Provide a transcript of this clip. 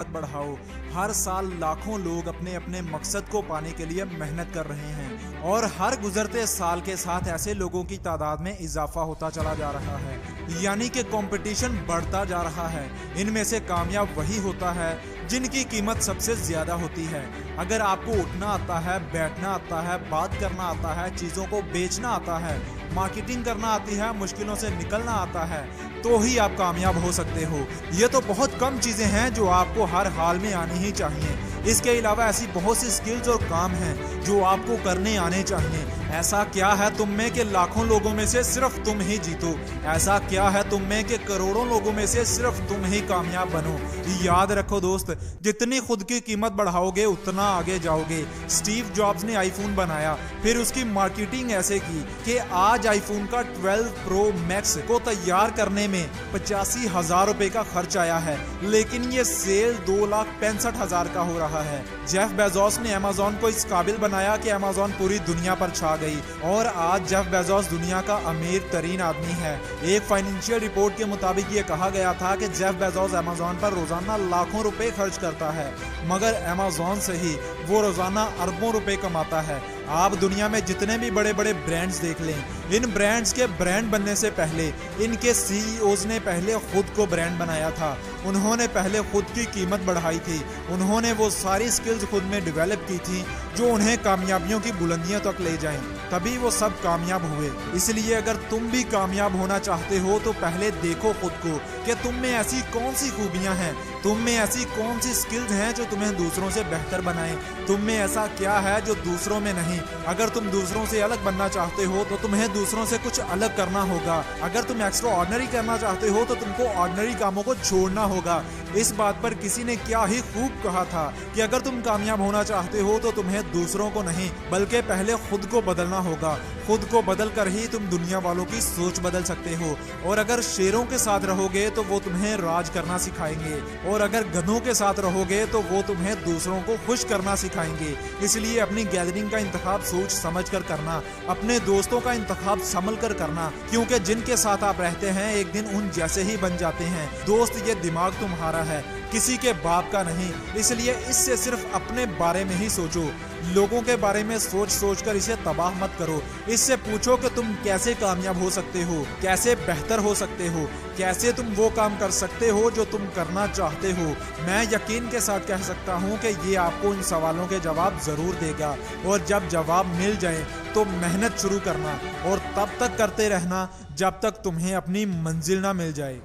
बढ़ाओ। हर साल लाखों लोग अपने अपने मकसद को पाने के लिए मेहनत कर रहे हैं और हर गुजरते साल के साथ ऐसे लोगों की तादाद में इजाफा होता चला जा रहा है, यानी कि कंपटीशन बढ़ता जा रहा है। इनमें से कामयाब वही होता है जिनकी कीमत सबसे ज्यादा होती है। अगर आपको उठना आता है, बैठना आता है, बात करना आता है, चीजों को बेचना आता है, मार्केटिंग करना आती है, मुश्किलों से निकलना आता है, तो ही आप कामयाब हो सकते हो। ये तो बहुत कम चीजें हैं जो आपको हर हाल में आनी ही चाहिए। इसके अलावा ऐसी बहुत सी स्किल्स और काम हैं जो आपको करने आने चाहिए। ऐसा क्या है तुम में कि लाखों लोगों में से सिर्फ तुम ही जीतो? ऐसा क्या है तुम में कि करोड़ों लोगों में से सिर्फ तुम ही कामयाब बनो? याद रखो दोस्त, जितनी खुद की कीमत बढ़ाओगे उतना आगे जाओगे। स्टीव जॉब्स ने आईफोन बनाया, फिर उसकी मार्केटिंग ऐसे की कि आज आईफोन का 12 प्रो मैक्स को तैयार करने में 85,000 रुपए का खर्च आया है, लेकिन ये सेल 2,65,000 का हो रहा है। जेफ बेजोस ने अमेज़न को इस काबिल बनाया कि अमेज़न पूरी दुनिया पर छा गई और आज जेफ बेजोस दुनिया का अमीर तरीन आदमी है। एक फाइनेंशियल रिपोर्ट के मुताबिक ये कहा गया था कि जेफ बेजोस अमेज़न पर रोजाना लाखों रुपए खर्च करता है, मगर अमेज़न से ही वो रोजाना अरबों रुपए कमाता है। आप दुनिया में जितने भी बड़े बड़े ब्रांड्स देख लें, इन ब्रांड्स के ब्रांड बनने से पहले इनके सीईओज ने पहले खुद को ब्रांड बनाया था। उन्होंने पहले खुद की कीमत बढ़ाई थी, उन्होंने वो सारी स्किल्स खुद में डेवलप की थी जो उन्हें कामयाबियों की बुलंदियों तक ले जाएं, तभी वो सब कामयाब हुए। इसलिए अगर तुम भी कामयाब होना चाहते हो तो पहले देखो खुद को कि तुम में ऐसी कौन सी खूबियां हैं, तुम में ऐसी कौन सी स्किल्स हैं जो तुम्हें दूसरों से बेहतर बनाएं, तुम में ऐसा क्या है जो दूसरों में नहीं। अगर तुम दूसरों से अलग बनना चाहते हो तो तुम्हें दूसरों से कुछ अलग करना होगा। अगर तुम एक्स्ट्रा ऑर्डिनरी करना चाहते हो तो तुमको ऑर्डिनरी कामों को छोड़ना होगा। इस बात पर किसी ने क्या ही खूब कहा था कि अगर तुम कामयाब होना चाहते हो तो तुम्हें दूसरों को नहीं बल्कि पहले खुद को बदलना होगा। खुद को बदल कर ही तुम दुनिया वालों की सोच बदल सकते हो। और अगर शेरों के साथ रहोगे तो वो तुम्हें राज करना सिखाएंगे, और अगर गधों के साथ रहोगे तो वो तुम्हें दूसरों को खुश करना सिखाएंगे। इसलिए अपनी गैदरिंग का इंतखाब सोच समझ कर करना, अपने दोस्तों का इंतखाब संभल कर करना, क्योंकि जिनके साथ आप रहते हैं एक दिन उन जैसे ही बन जाते हैं। दोस्त, ये दिमाग तुम्हारा है, किसी के बाप का नहीं, इसलिए इससे सिर्फ अपने बारे में ही सोचो। लोगों के बारे में सोच सोच कर इसे तबाह मत करो। इससे पूछो कि तुम कैसे कामयाब हो सकते हो, कैसे बेहतर हो सकते हो, कैसे तुम वो काम कर सकते हो जो तुम करना चाहते हो। मैं यकीन के साथ कह सकता हूँ कि ये आपको इन सवालों के जवाब जरूर देगा, और जब जवाब मिल जाए तो मेहनत शुरू करना और तब तक करते रहना जब तक तुम्हें अपनी मंजिल ना मिल जाए।